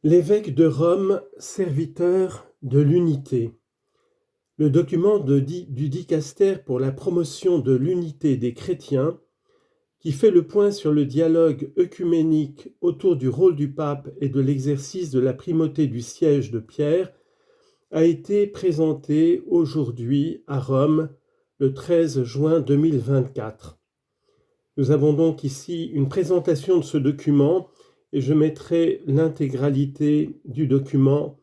L'évêque de Rome, serviteur de l'unité. Le document du dicaster pour la promotion de l'unité des chrétiens, qui fait le point sur le dialogue œcuménique autour du rôle du pape et de l'exercice de la primauté du siège de Pierre, a été présenté aujourd'hui à Rome le 13 juin 2024. Nous avons donc ici une présentation de ce document et je mettrai l'intégralité du document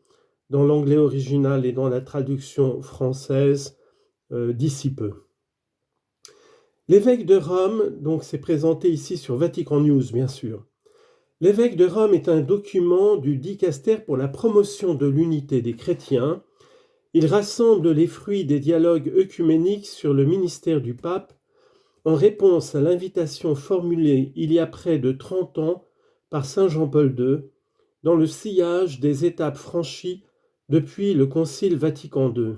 dans l'anglais original et dans la traduction française d'ici peu. L'évêque de Rome, donc c'est présenté ici sur Vatican News bien sûr. L'évêque de Rome est un document du dicaster pour la promotion de l'unité des chrétiens. Il rassemble les fruits des dialogues œcuméniques sur le ministère du pape en réponse à l'invitation formulée il y a près de 30 ans par Saint Jean-Paul II, dans le sillage des étapes franchies depuis le Concile Vatican II.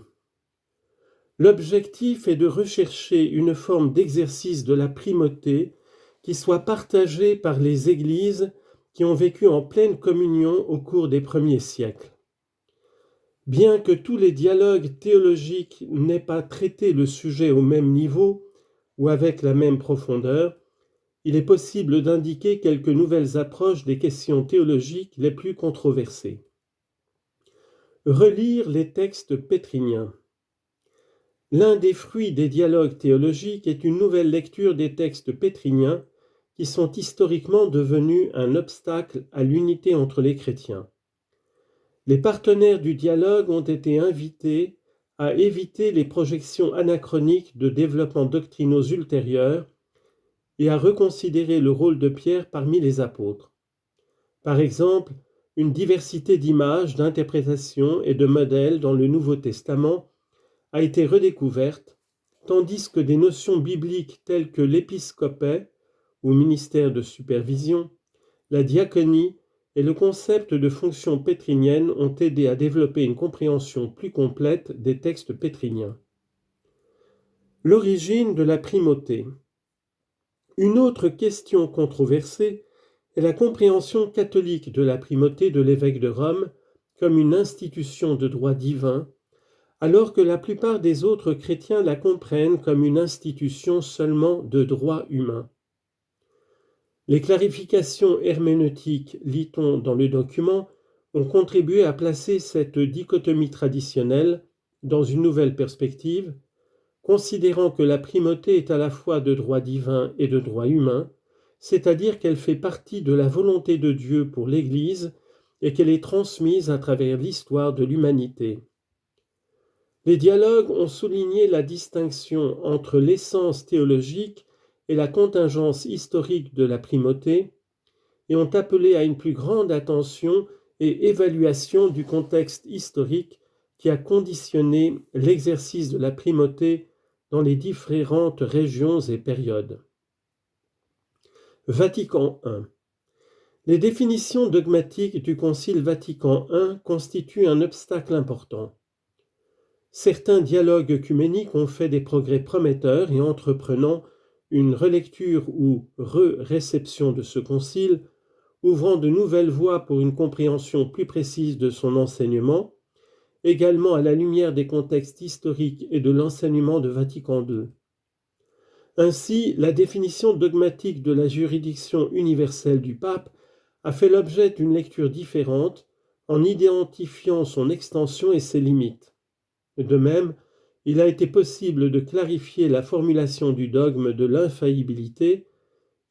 L'objectif est de rechercher une forme d'exercice de la primauté qui soit partagée par les Églises qui ont vécu en pleine communion au cours des premiers siècles. Bien que tous les dialogues théologiques n'aient pas traité le sujet au même niveau ou avec la même profondeur, il est possible d'indiquer quelques nouvelles approches des questions théologiques les plus controversées. Relire les textes pétriniens. L'un des fruits des dialogues théologiques est une nouvelle lecture des textes pétriniens qui sont historiquement devenus un obstacle à l'unité entre les chrétiens. Les partenaires du dialogue ont été invités à éviter les projections anachroniques de développements doctrinaux ultérieurs et à reconsidérer le rôle de Pierre parmi les apôtres. Par exemple, une diversité d'images, d'interprétations et de modèles dans le Nouveau Testament a été redécouverte, tandis que des notions bibliques telles que l'épiscopat, ou ministère de supervision, la diaconie et le concept de fonction pétrinienne ont aidé à développer une compréhension plus complète des textes pétriniens. L'origine de la primauté. Une autre question controversée est la compréhension catholique de la primauté de l'évêque de Rome comme une institution de droit divin, alors que la plupart des autres chrétiens la comprennent comme une institution seulement de droit humain. Les clarifications herméneutiques, lit-on dans le document, ont contribué à placer cette dichotomie traditionnelle dans une nouvelle perspective, considérant que la primauté est à la fois de droit divin et de droit humain, c'est-à-dire qu'elle fait partie de la volonté de Dieu pour l'Église et qu'elle est transmise à travers l'histoire de l'humanité. Les dialogues ont souligné la distinction entre l'essence théologique et la contingence historique de la primauté et ont appelé à une plus grande attention et évaluation du contexte historique qui a conditionné l'exercice de la primauté dans les différentes régions et périodes. Vatican I. Les définitions dogmatiques du Concile Vatican I constituent un obstacle important. Certains dialogues œcuméniques ont fait des progrès prometteurs et entreprenant une relecture ou re-réception de ce concile, ouvrant de nouvelles voies pour une compréhension plus précise de son enseignement, également à la lumière des contextes historiques et de l'enseignement de Vatican II. Ainsi, la définition dogmatique de la juridiction universelle du pape a fait l'objet d'une lecture différente en identifiant son extension et ses limites. De même, il a été possible de clarifier la formulation du dogme de l'infaillibilité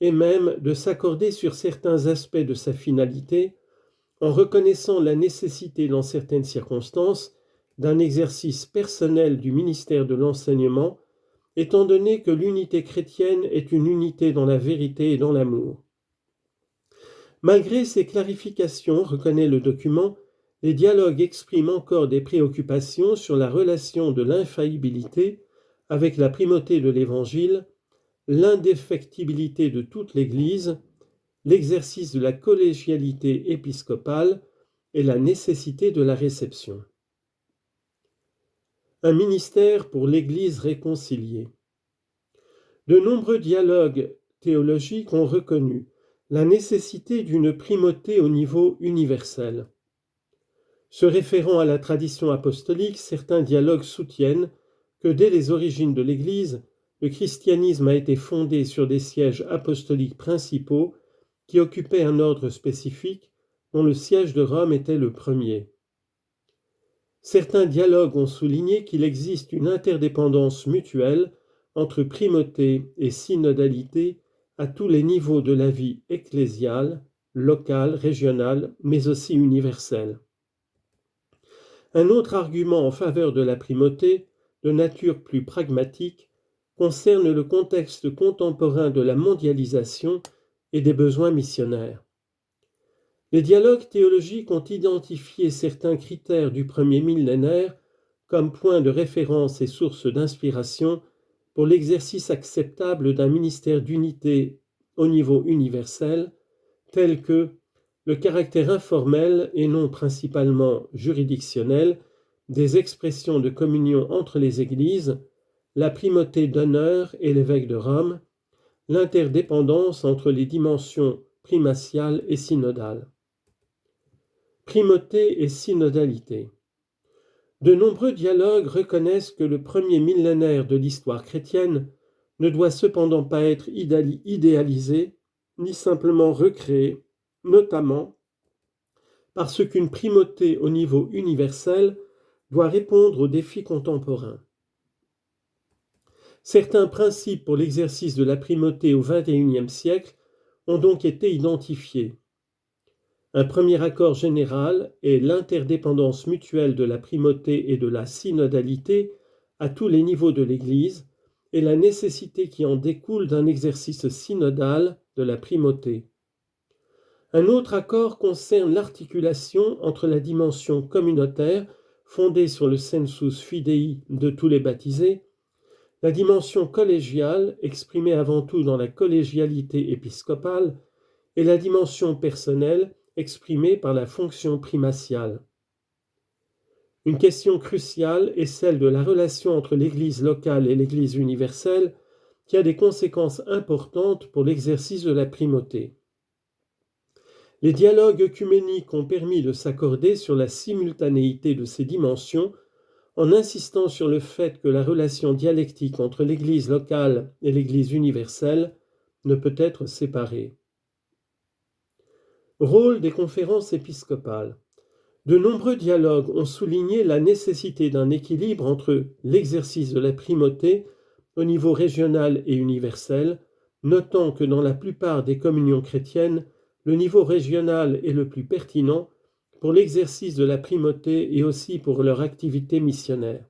et même de s'accorder sur certains aspects de sa finalité en reconnaissant la nécessité dans certaines circonstances d'un exercice personnel du ministère de l'enseignement, étant donné que l'unité chrétienne est une unité dans la vérité et dans l'amour. Malgré ces clarifications, reconnaît le document, les dialogues expriment encore des préoccupations sur la relation de l'infaillibilité avec la primauté de l'Évangile, l'indéfectibilité de toute l'Église, l'exercice de la collégialité épiscopale et la nécessité de la réception. Un ministère pour l'Église réconciliée. De nombreux dialogues théologiques ont reconnu la nécessité d'une primauté au niveau universel. Se référant à la tradition apostolique, certains dialogues soutiennent que dès les origines de l'Église, le christianisme a été fondé sur des sièges apostoliques principaux qui occupaient un ordre spécifique, dont le siège de Rome était le premier. Certains dialogues ont souligné qu'il existe une interdépendance mutuelle entre primauté et synodalité à tous les niveaux de la vie ecclésiale, locale, régionale, mais aussi universelle. Un autre argument en faveur de la primauté, de nature plus pragmatique, concerne le contexte contemporain de la mondialisation et des besoins missionnaires. Les dialogues théologiques ont identifié certains critères du premier millénaire comme points de référence et source d'inspiration pour l'exercice acceptable d'un ministère d'unité au niveau universel, tel que le caractère informel et non principalement juridictionnel des expressions de communion entre les églises, la primauté d'honneur et l'évêque de Rome, l'interdépendance entre les dimensions primatiale et synodale. Primauté et synodalité. De nombreux dialogues reconnaissent que le premier millénaire de l'histoire chrétienne ne doit cependant pas être idéalisé, ni simplement recréé, notamment parce qu'une primauté au niveau universel doit répondre aux défis contemporains. Certains principes pour l'exercice de la primauté au XXIe siècle ont donc été identifiés. Un premier accord général est l'interdépendance mutuelle de la primauté et de la synodalité à tous les niveaux de l'Église et la nécessité qui en découle d'un exercice synodal de la primauté. Un autre accord concerne l'articulation entre la dimension communautaire, fondée sur le sensus fidei de tous les baptisés, la dimension collégiale, exprimée avant tout dans la collégialité épiscopale, et la dimension personnelle, exprimée par la fonction primatiale. Une question cruciale est celle de la relation entre l'Église locale et l'Église universelle, qui a des conséquences importantes pour l'exercice de la primauté. Les dialogues œcuméniques ont permis de s'accorder sur la simultanéité de ces dimensions en insistant sur le fait que la relation dialectique entre l'Église locale et l'Église universelle ne peut être séparée. Rôle des conférences épiscopales. De nombreux dialogues ont souligné la nécessité d'un équilibre entre l'exercice de la primauté au niveau régional et universel, notant que dans la plupart des communions chrétiennes, le niveau régional est le plus pertinent pour l'exercice de la primauté et aussi pour leur activité missionnaire.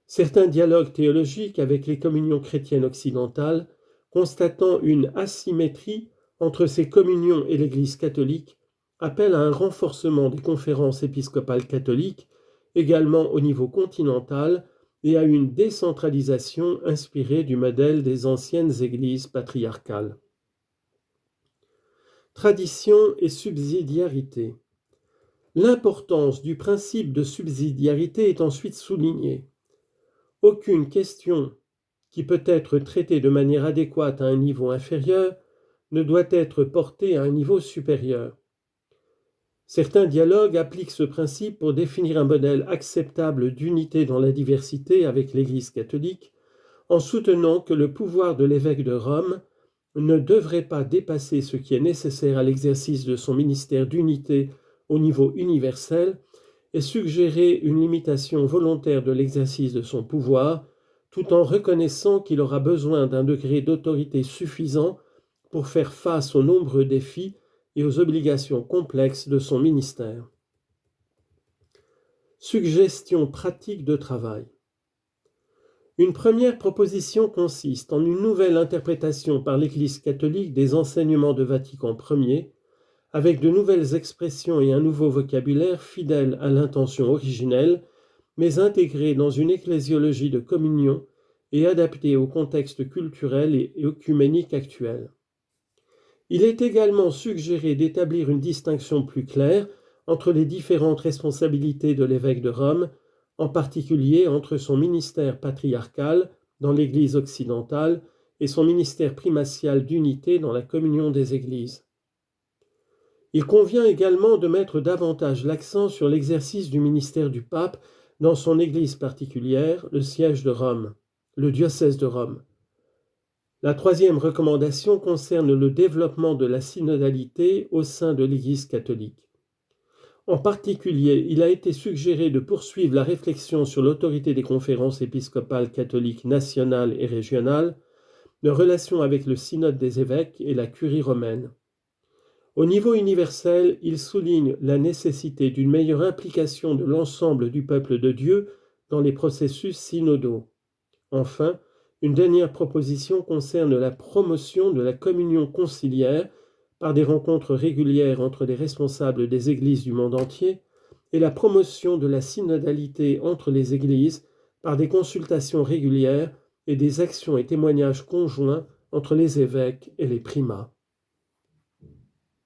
Certains dialogues théologiques avec les communions chrétiennes occidentales, constatant une asymétrie entre ces communions et l'Église catholique, appellent à un renforcement des conférences épiscopales catholiques, également au niveau continental, et à une décentralisation inspirée du modèle des anciennes églises patriarcales. Tradition et subsidiarité. L'importance du principe de subsidiarité est ensuite soulignée. Aucune question qui peut être traitée de manière adéquate à un niveau inférieur ne doit être portée à un niveau supérieur. Certains dialogues appliquent ce principe pour définir un modèle acceptable d'unité dans la diversité avec l'Église catholique, en soutenant que le pouvoir de l'évêque de Rome ne devrait pas dépasser ce qui est nécessaire à l'exercice de son ministère d'unité au niveau universel et suggérer une limitation volontaire de l'exercice de son pouvoir, tout en reconnaissant qu'il aura besoin d'un degré d'autorité suffisant pour faire face aux nombreux défis et aux obligations complexes de son ministère. Suggestions pratiques de travail. Une première proposition consiste en une nouvelle interprétation par l'Église catholique des enseignements de Vatican Ier, avec de nouvelles expressions et un nouveau vocabulaire fidèle à l'intention originelle, mais intégré dans une ecclésiologie de communion et adapté au contexte culturel et œcuménique actuel. Il est également suggéré d'établir une distinction plus claire entre les différentes responsabilités de l'évêque de Rome, en particulier entre son ministère patriarcal dans l'Église occidentale et son ministère primatial d'unité dans la communion des Églises. Il convient également de mettre davantage l'accent sur l'exercice du ministère du pape dans son Église particulière, le siège de Rome, le diocèse de Rome. La troisième recommandation concerne le développement de la synodalité au sein de l'Église catholique. En particulier, il a été suggéré de poursuivre la réflexion sur l'autorité des conférences épiscopales catholiques nationales et régionales, de relation avec le synode des évêques et la curie romaine. Au niveau universel, il souligne la nécessité d'une meilleure implication de l'ensemble du peuple de Dieu dans les processus synodaux. Enfin, une dernière proposition concerne la promotion de la communion conciliaire par des rencontres régulières entre les responsables des églises du monde entier et la promotion de la synodalité entre les églises par des consultations régulières et des actions et témoignages conjoints entre les évêques et les primats.